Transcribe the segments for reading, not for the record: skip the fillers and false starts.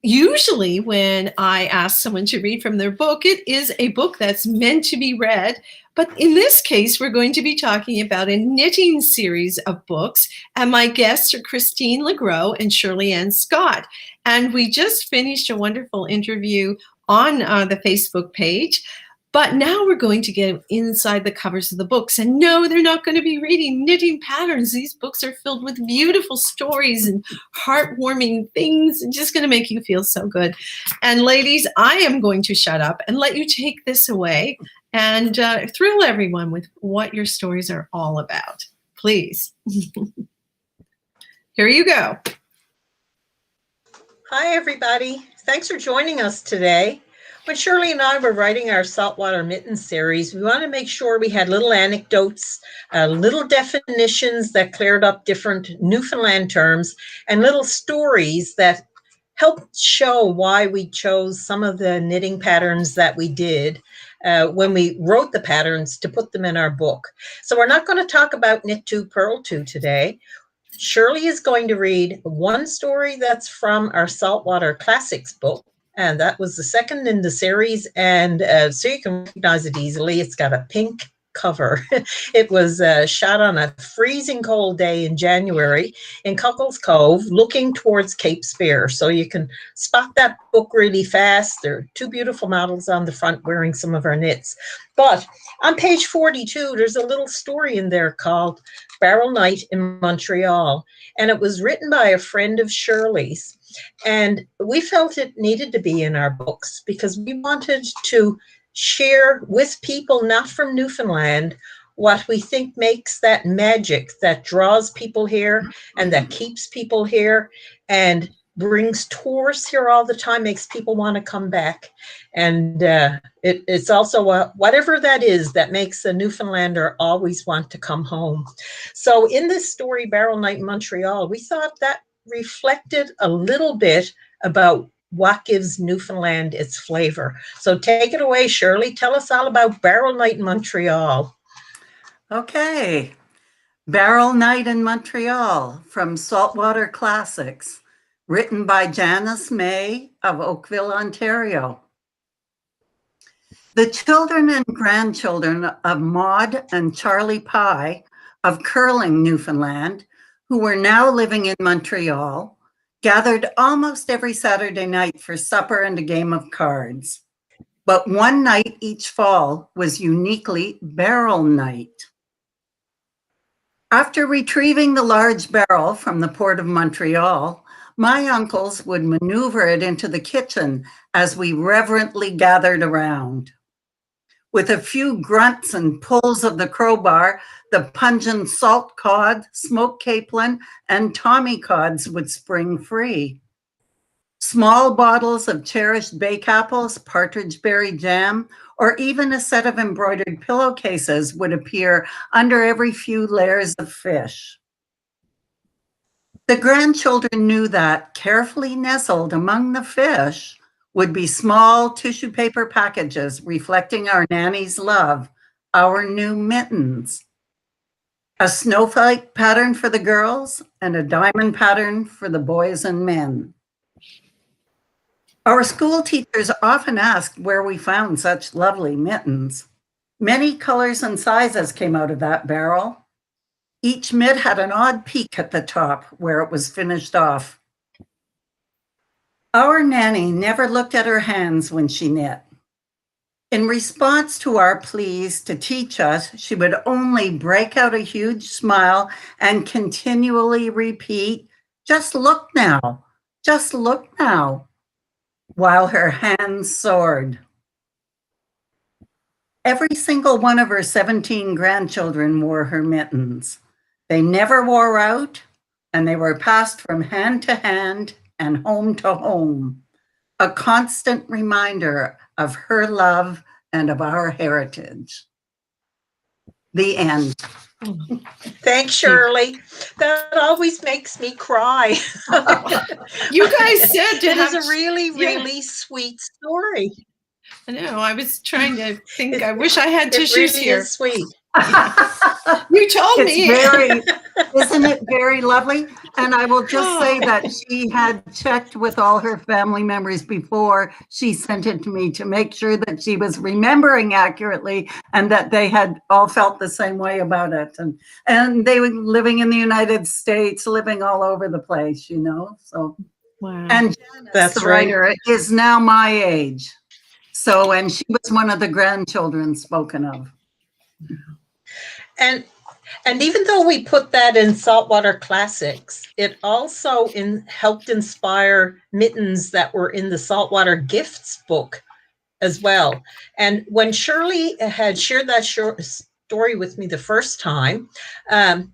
usually when I ask someone to read from their book, it is a book that's meant to be read. But in this case, we're going to be talking about a knitting series of books. And my guests are Christine LeGrow and Shirley Ann Scott. And we just finished a wonderful interview on the Facebook page. But now we're going to get inside the covers of the books. And no, they're not going to be reading knitting patterns. These books are filled with beautiful stories and heartwarming things and just going to make you feel so good. And ladies, I am going to shut up and let you take this away and thrill everyone with what your stories are all about. Please. Here you go. Hi, everybody. Thanks for joining us today. When Shirley and I were writing our Saltwater Knitting Series, we wanted to make sure we had little anecdotes, little definitions that cleared up different Newfoundland terms, and little stories that helped show why we chose some of the knitting patterns that we did when we wrote the patterns to put them in our book. So we're not going to talk about Knit 2, Purl 2 today. Shirley is going to read one story that's from our Saltwater Classics book. And that was the second in the series. And so you can recognize it easily. It's got a pink cover. It was shot on a freezing cold day in January in Cuckle's Cove, looking towards Cape Spear. So you can spot that book really fast. There are two beautiful models on the front wearing some of our knits. But on page 42, there's a little story in there called Barrel Night in Montreal. And it was written by a friend of Shirley's. And we felt it needed to be in our books because we wanted to share with people not from Newfoundland what we think makes that magic that draws people here and that keeps people here and brings tourists here all the time, makes people want to come back. And it's also whatever that is that makes a Newfoundlander always want to come home. So in this story, Barrel Night in Montreal, we thought that reflected a little bit about what gives Newfoundland its flavor. So take it away, Shirley. Tell us all about Barrel Night in Montreal. Okay. Barrel Night in Montreal from Saltwater Classics, written by Janice May of Oakville, Ontario. The children and grandchildren of Maud and Charlie Pye of Curling, Newfoundland, who were now living in Montreal, gathered almost every Saturday night for supper and a game of cards. But one night each fall was uniquely barrel night. After retrieving the large barrel from the port of Montreal, my uncles would maneuver it into the kitchen as we reverently gathered around. With a few grunts and pulls of the crowbar, the pungent salt cod, smoked capelin, and Tommy cods would spring free. Small bottles of cherished bake apples, partridge berry jam, or even a set of embroidered pillowcases would appear under every few layers of fish. The grandchildren knew that carefully nestled among the fish would be small tissue paper packages reflecting our nanny's love, our new mittens. A snowflake pattern for the girls and a diamond pattern for the boys and men. Our school teachers often asked where we found such lovely mittens. Many colors and sizes came out of that barrel. Each mitt had an odd peak at the top where it was finished off. Our nanny never looked at her hands when she knit. In response to our pleas to teach us, she would only break out a huge smile and continually repeat, "Just look now, just look now," while her hands soared. Every single one of her 17 grandchildren wore her mittens. They never wore out, and they were passed from hand to hand and home to home, a constant reminder of her love and of our heritage. The end. Thanks, Shirley. That always makes me cry. You guys said it is a really, really sweet story. I know. I was trying to think. I wish I had tissues really here. Is sweet. You told me. Isn't it very lovely? And I will just say that she had checked with all her family members before she sent it to me to make sure that she was remembering accurately and that they had all felt the same way about it. And they were living in the United States, living all over the place, you know, so. Wow. And Janice, the writer, is now my age. So, and she was one of the grandchildren spoken of. And even though we put that in Saltwater Classics, it also helped inspire mittens that were in the Saltwater Gifts book as well. And when Shirley had shared that story with me the first time, I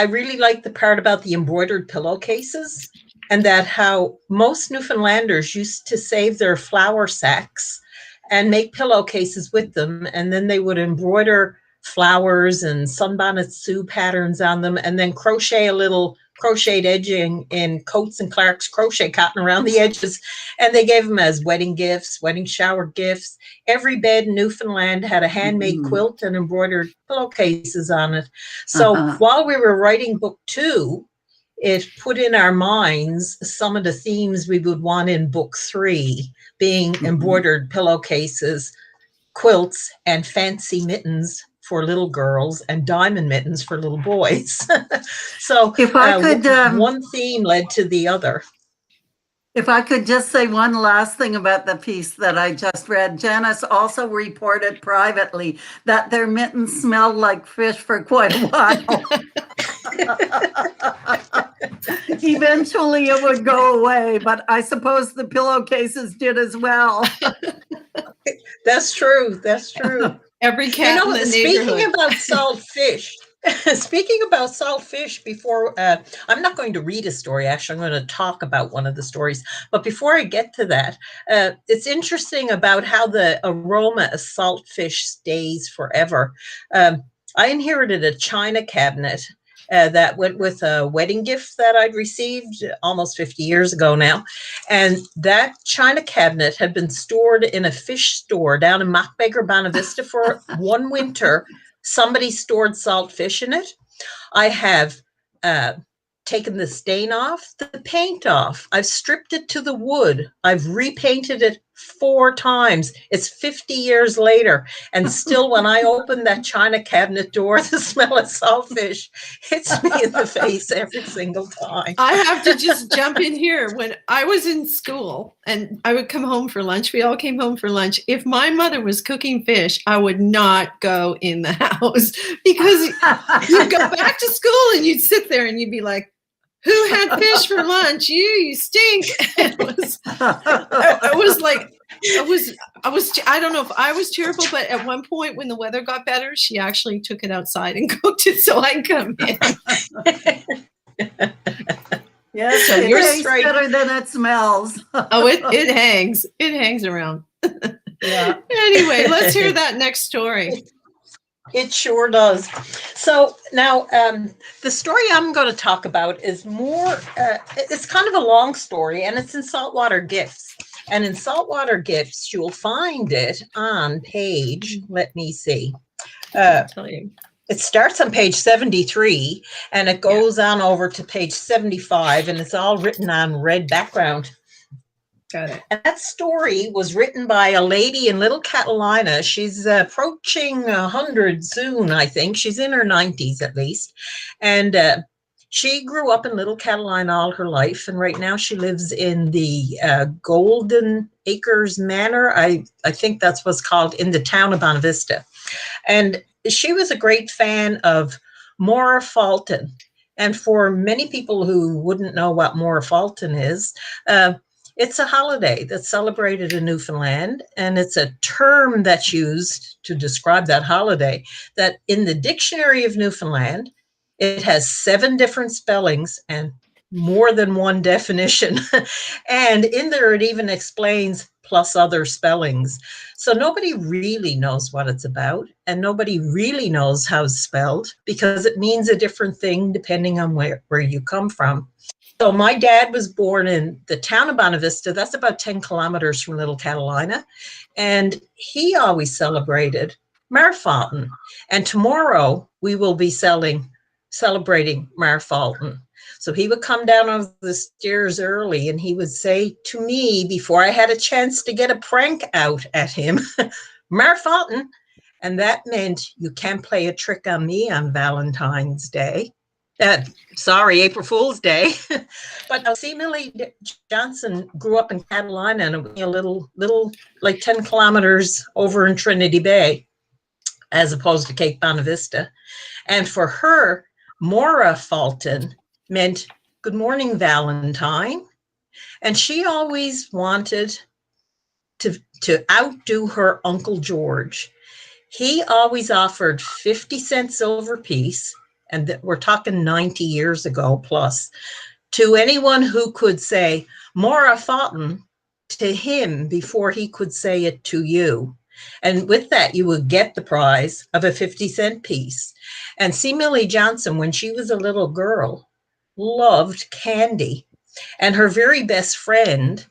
really liked the part about the embroidered pillowcases, and that how most Newfoundlanders used to save their flour sacks and make pillowcases with them, and then they would embroider flowers and Sunbonnet Sue patterns on them, and then crochet a little crocheted edging in Coates and Clark's crochet cotton around the edges, and they gave them as wedding gifts, wedding shower gifts. Every bed in Newfoundland had a handmade quilt and embroidered pillowcases on it. So while we were writing book 2, it put in our minds some of the themes we would want in book 3, being embroidered pillowcases, quilts, and fancy mittens for little girls and diamond mittens for little boys. So if I could, one theme led to the other. If I could just say one last thing about the piece that I just read, Janice also reported privately that their mittens smelled like fish for quite a while. Eventually it would go away, but I suppose the pillowcases did as well. That's true. That's true. Every cat in the neighborhood. Speaking about salt fish, before, I'm not going to read a story, actually, I'm going to talk about one of the stories. But before I get to that, it's interesting about how the aroma of salt fish stays forever. I inherited a china cabinet that went with a wedding gift that I'd received almost 50 years ago now. And that china cabinet had been stored in a fish store down in Mockbeggar, Bonavista for one winter. Somebody stored salt fish in it. I have taken the stain off, the paint off. I've stripped it to the wood. I've repainted it 4 times. It's 50 years later. And still, when I open that china cabinet door, the smell of saltfish hits me in the face every single time. I have to just jump in here. When I was in school and I would come home for lunch, we all came home for lunch. If my mother was cooking fish, I would not go in the house, because you'd go back to school and you'd sit there and you'd be like, who had fish for lunch? You stink. I don't know if I was terrible, but at one point when the weather got better, she actually took it outside and cooked it so I could come in. Yes, so it tastes better than it smells. Oh, it hangs. It hangs around. Yeah. Anyway, let's hear that next story. It sure does. So now the story I'm going to talk about is more, it's kind of a long story, and it's in Saltwater Gifts. And in Saltwater Gifts, you'll find it on page, let me see. I'll tell you. It starts on page 73, and it goes on over to page 75, and it's all written on red background. Got it. And that story was written by a lady in Little Catalina. She's approaching 100 soon, I think. She's in her 90s at least. And she grew up in Little Catalina all her life. And right now she lives in the Golden Acres Manor. I think that's what's called, in the town of Bonavista. And she was a great fan of Maura Fulton. And for many people who wouldn't know what Maura Fulton is, it's a holiday that's celebrated in Newfoundland, and it's a term that's used to describe that holiday that in the Dictionary of Newfoundland, it has 7 different spellings and more than one definition. And in there, it even explains plus other spellings. So nobody really knows what it's about, and nobody really knows how it's spelled, because it means a different thing depending on where you come from. So my dad was born in the town of Bonavista. That's about 10 kilometers from Little Catalina. And he always celebrated Marfalton. And tomorrow we will be celebrating Marfalton. So he would come down off the stairs early and he would say to me, before I had a chance to get a prank out at him, Marfalton. And that meant you can't play a trick on me on Valentine's Day. Sorry, April Fool's Day. But see, Millie Johnson grew up in Catalina, and a little like 10 kilometers over in Trinity Bay, as opposed to Cape Bonavista. And for her, Mora Fulton meant good morning, Valentine. And she always wanted to outdo her Uncle George. He always offered 50-cent silver piece, and we're talking 90 years ago plus, to anyone who could say Mora Fulton to him before he could say it to you. And with that, you would get the prize of a 50-cent piece. And see, Millie Johnson, when she was a little girl, loved candy. And her very best friend,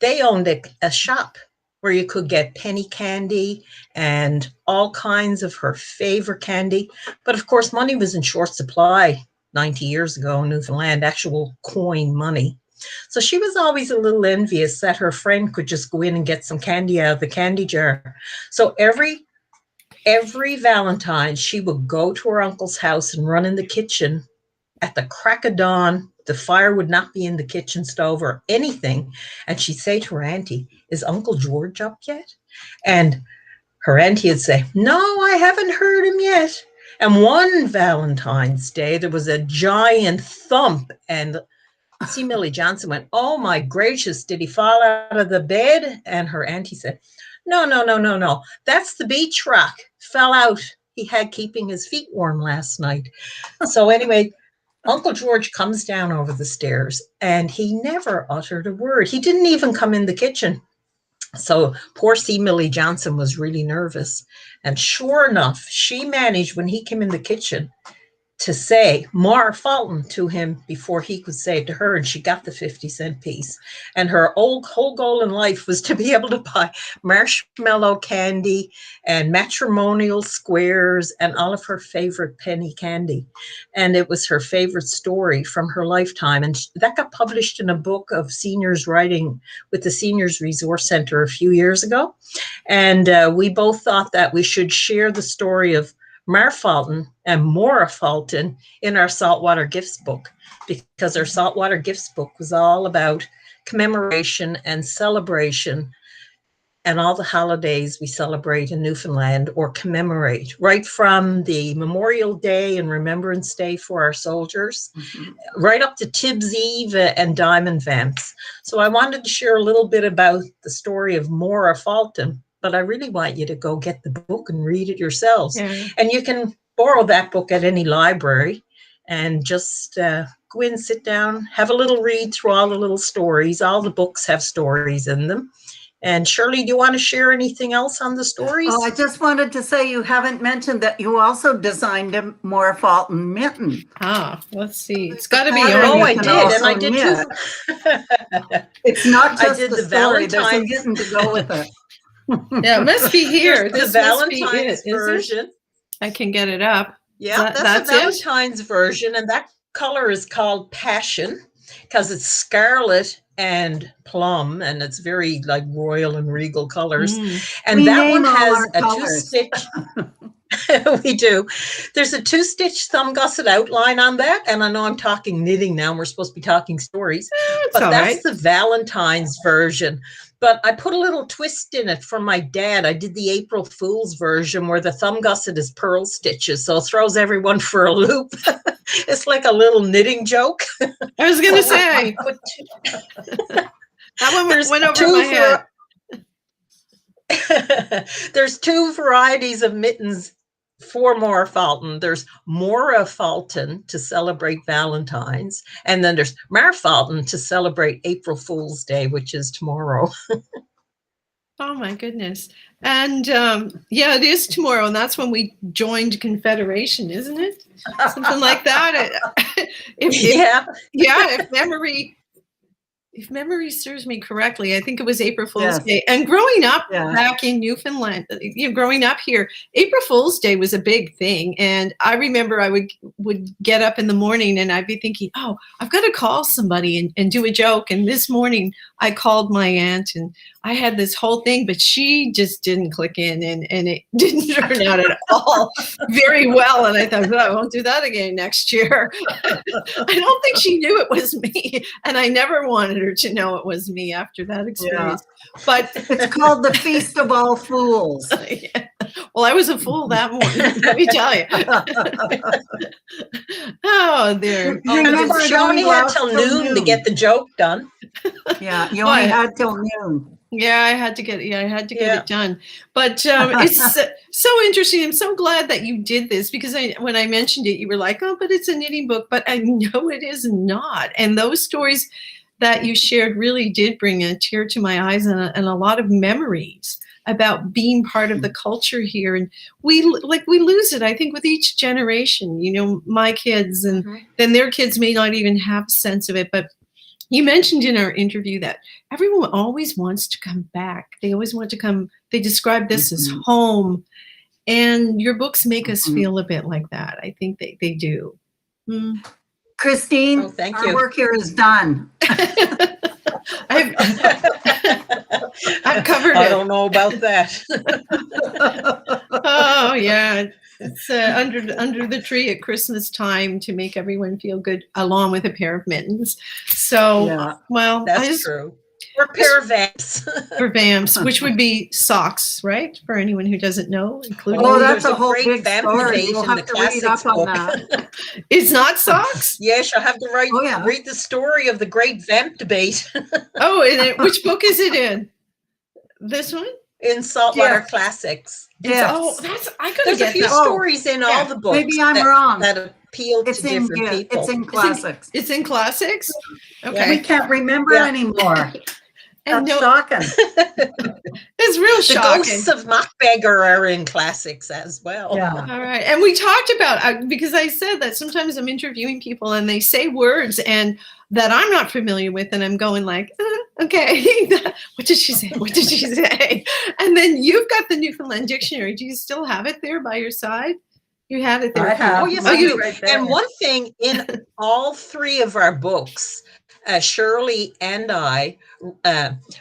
they owned a shop where you could get penny candy and all kinds of her favorite candy. But of course, money was in short supply 90 years ago in Newfoundland, actual coin money. So she was always a little envious that her friend could just go in and get some candy out of the candy jar. So every Valentine, she would go to her uncle's house and run in the kitchen at the crack of dawn. The fire would not be in the kitchen stove or anything. And she'd say to her auntie, is Uncle George up yet? And her auntie would say, no, I haven't heard him yet. And one Valentine's Day, there was a giant thump, and see, Millie Johnson went, oh my gracious, did he fall out of the bed? And her auntie said, no. That's the beach rock. Fell out. He had keeping his feet warm last night. So anyway, Uncle George comes down over the stairs and he never uttered a word. He didn't even come in the kitchen. So poor C. Millie Johnson was really nervous. And sure enough, she managed when he came in the kitchen to say Mar Fulton to him before he could say it to her, and she got the 50-cent piece. And her whole goal in life was to be able to buy marshmallow candy and matrimonial squares and all of her favorite penny candy. And it was her favorite story from her lifetime. And that got published in a book of seniors writing with the Seniors Resource Center a few years ago. And we both thought that we should share the story of Mar Fulton and Mora Fulton in our Saltwater Gifts book, because our Saltwater Gifts book was all about commemoration and celebration and all the holidays we celebrate in Newfoundland or commemorate, right from the Memorial Day and Remembrance Day for our soldiers, right up to Tibbs Eve and Diamond Vamps. So I wanted to share a little bit about the story of Mora Fulton, but I really want you to go get the book and read it yourselves. Yeah. And you can borrow that book at any library and just go in, sit down, have a little read through all the little stories. All the books have stories in them. And Shirley, do you want to share anything else on the stories? Oh, I just wanted to say you haven't mentioned that you also designed a Mora Fulton mitten. Ah, let's see. It's got to be. Oh, I did, and I did too. It's not just the story. Valentine's. There's a mitten to go with it. Yeah, it must be here. This the Valentine's version. I can get it up. Yeah, that's the Valentine's version, and that color is called Passion because it's scarlet and plum, and it's very like royal and regal colors. And that one has a two-stitch. We do. There's a two-stitch thumb gusset outline on that, and I know I'm talking knitting now, and we're supposed to be talking stories, but that's the Valentine's version. But I put a little twist in it from my dad. I did the April Fool's version where the thumb gusset is purl stitches, so it throws everyone for a loop. It's like a little knitting joke. I was going to say. That one went over my head. There's two varieties of mittens for Mora Fulton. There's Mora Fulton to celebrate Valentine's, and then there's Mar Fulton to celebrate April Fool's Day, which is tomorrow. Oh my goodness. And yeah, it is tomorrow, and that's when we joined Confederation, isn't it? Something like that. If memory if memory serves me correctly, I think it was April Fool's Yes. Day. And growing up Yeah. back in Newfoundland, growing up here, April Fool's Day was a big thing. And I remember I would get up in the morning and I'd be thinking, oh, I've got to call somebody and do a joke. And this morning I called my aunt and I had this whole thing, but she just didn't click in and it didn't turn out at all very well. And I thought, I won't do that again next year. I don't think she knew it was me. And I never wanted her to know it was me after that experience. Yeah. But it's called the Feast of All Fools. Yeah. Well, I was a fool that morning, let me tell you. Oh, there. Remember, she only had till noon to get the joke done. Yeah, you only had till noon. Yeah, I had to get it done. But it's so interesting. I'm so glad that you did this because when I mentioned it, you were like, oh, but it's a knitting book. But I know it is not. And those stories that you shared really did bring a tear to my eyes and a lot of memories about being part of the culture here. And we lose it, I think, with each generation. My kids and then their kids may not even have a sense of it. But you mentioned in our interview that everyone always wants to come back. They always want to come. They describe this as home. And your books make us feel a bit like that. I think they do. Christine, thank our you. work here is done. I've covered it. I don't know about that. Oh, yeah. It's under the tree at Christmas time to make everyone feel good, along with a pair of mittens. So, well, that's true. Or a pair of vamps. For vamps, which would be socks, right? For anyone who doesn't know, including. Oh, that's a whole big story. You'll have to read up on that. It's not socks? Yes, you'll have to read the story of the great vamp debate. Oh, which book is it in? This one? In Saltwater Classics. Yes. Oh, There's a few stories in all the books. Maybe I'm wrong. That appeal to different people. It's in Classics. It's in Classics? Okay. We can't remember anymore. That's shocking. It's real shocking. The ghosts of Mockbeggar are in Classics as well. Yeah. All right. And we talked about, because I said that sometimes I'm interviewing people and they say words and that I'm not familiar with, and I'm going like, okay, what did she say? What did she say? And then you've got the Newfoundland Dictionary. Do you still have it there by your side? You had it there. I have. Oh, yes, I do. Right there. And one thing in all three of our books, Shirley and I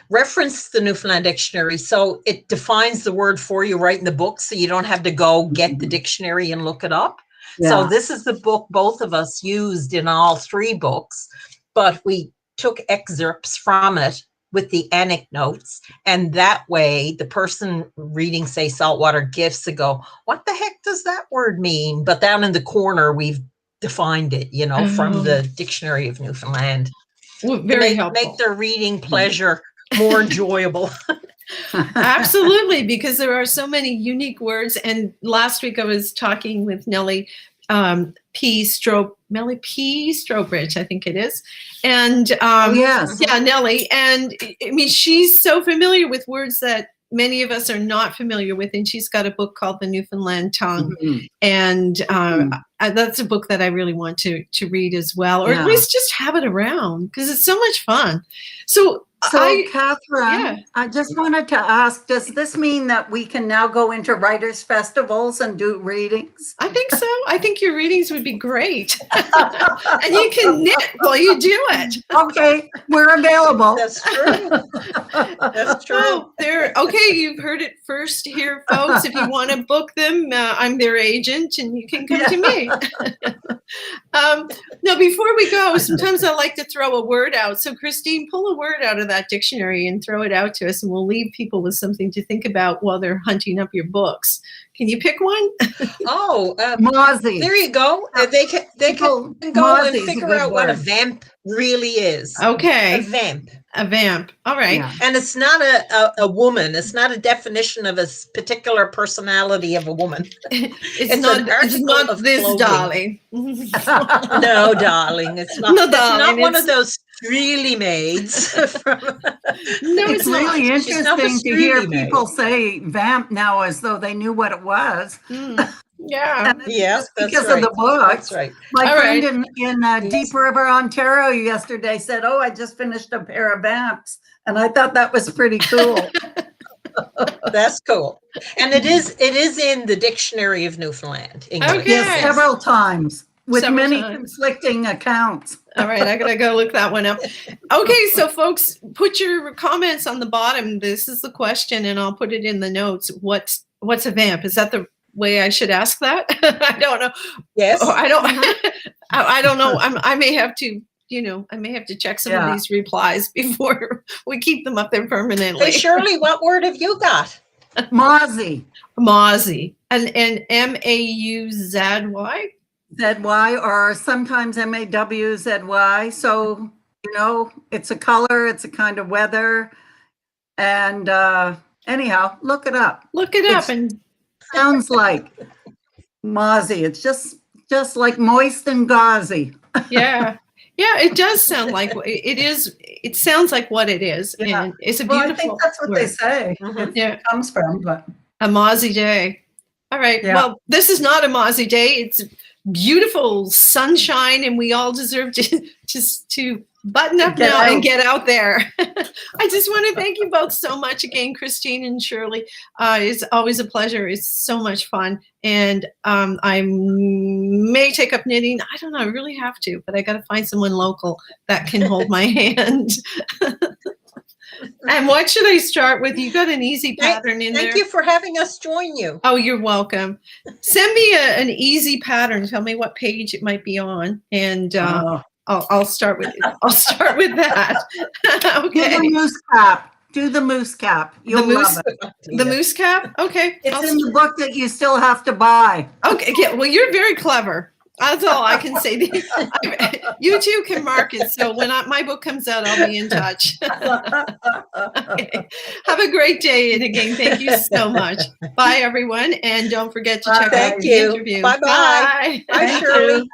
reference the Newfoundland Dictionary, so it defines the word for you right in the book, so you don't have to go get the dictionary and look it up. Yeah. So this is the book both of us used in all three books, but we took excerpts from it with the anecdotes, and that way the person reading, say, Saltwater Gifts, to go, what the heck does that word mean? But down in the corner, we've defined it, from the Dictionary of Newfoundland. Well, very helpful. Make their reading pleasure more enjoyable. Absolutely, because there are so many unique words. And last week I was talking with Nellie Melly P. Strobridge, I think it is. And yes. Yeah, Nellie. And I mean, she's so familiar with words that many of us are not familiar with, and she's got a book called The Newfoundland Tongue, and that's a book that I really want to read as well, or at least just have it around because it's so much fun. So Catherine, I just wanted to ask, does this mean that we can now go into writers' festivals and do readings? I think so. I think your readings would be great. And you can knit while you do it. Okay, we're available. That's true. That's true. Okay, you've heard it first here, folks. If you want to book them, I'm their agent and you can come to me. Now, before we go, sometimes I like to throw a word out. So, Christine, pull a word out of that dictionary and throw it out to us, and we'll leave people with something to think about while they're hunting up your books. Can you pick one? Mozzie. There you go. They can go and figure out what a vamp really is. Okay. A vamp. All right. Yeah. And it's not a woman. It's not a definition of a particular personality of a woman. It's not this clothing. darling. No, darling. It's not. No, darling. It's not one of those Shirley maids. It's really interesting to hear people say vamp now as though they knew what it was. Yeah. And it's Yeah, just that's because right. of the book. That's right. My All friend right. in Yes. Deep River, Ontario yesterday said, "Oh, I just finished a pair of vamps." And I thought that was pretty cool. That's cool. And it is in the Dictionary of Newfoundland English. Okay. Yes, several times with Several many times. conflicting accounts. All right, I gotta go look that one up. Okay, so folks, put your comments on the bottom. This is the question, and I'll put it in the notes. What's a vamp? Is that the way I should ask that? I don't know. Yes. Oh, I don't. I don't know. I may have to. I may have to check some of Yeah. these replies before we keep them up there permanently. Hey, Shirley, what word have you got? Mozzie. Mozzie and Mauzy. ZY, or sometimes MAWZY. So, it's a color, it's a kind of weather. And anyhow, look it up. Look it up and Sounds like Mozzie. It's just like moist and gauzy. yeah. Yeah, it does sound like it is. It sounds like what it is, Yeah. and it's a Well, beautiful. I think that's what word. they say. Mhm. Yeah. It comes from, but A Mozzie day. All right. Yeah. Well, this is not a Mozzie day. It's beautiful sunshine, and we all deserve to just to button up Get now and out. get out there. I just want to thank you both so much again, Christine and Shirley. It's always a pleasure. It's so much fun, and I may take up knitting. I don't know. I really have to, but I got to find someone local that can hold my hand. And what should I start with? You got an easy pattern in there. Thank you for having us join you. Oh, you're welcome. Send me an easy pattern. Tell me what page it might be on, and I'll start with that. do Okay. the moose cap. Do the moose cap. You'll love it. The moose cap. Okay. It's in the book that you still have to buy. Okay. Yeah. Well, you're very clever. That's all I can say. You two can mark it. So when my book comes out, I'll be in touch. Okay. Have a great day. And again, thank you so much. Bye, everyone. And don't forget to check out Thank the you. interview. Bye-bye. Bye. Bye, Shirley.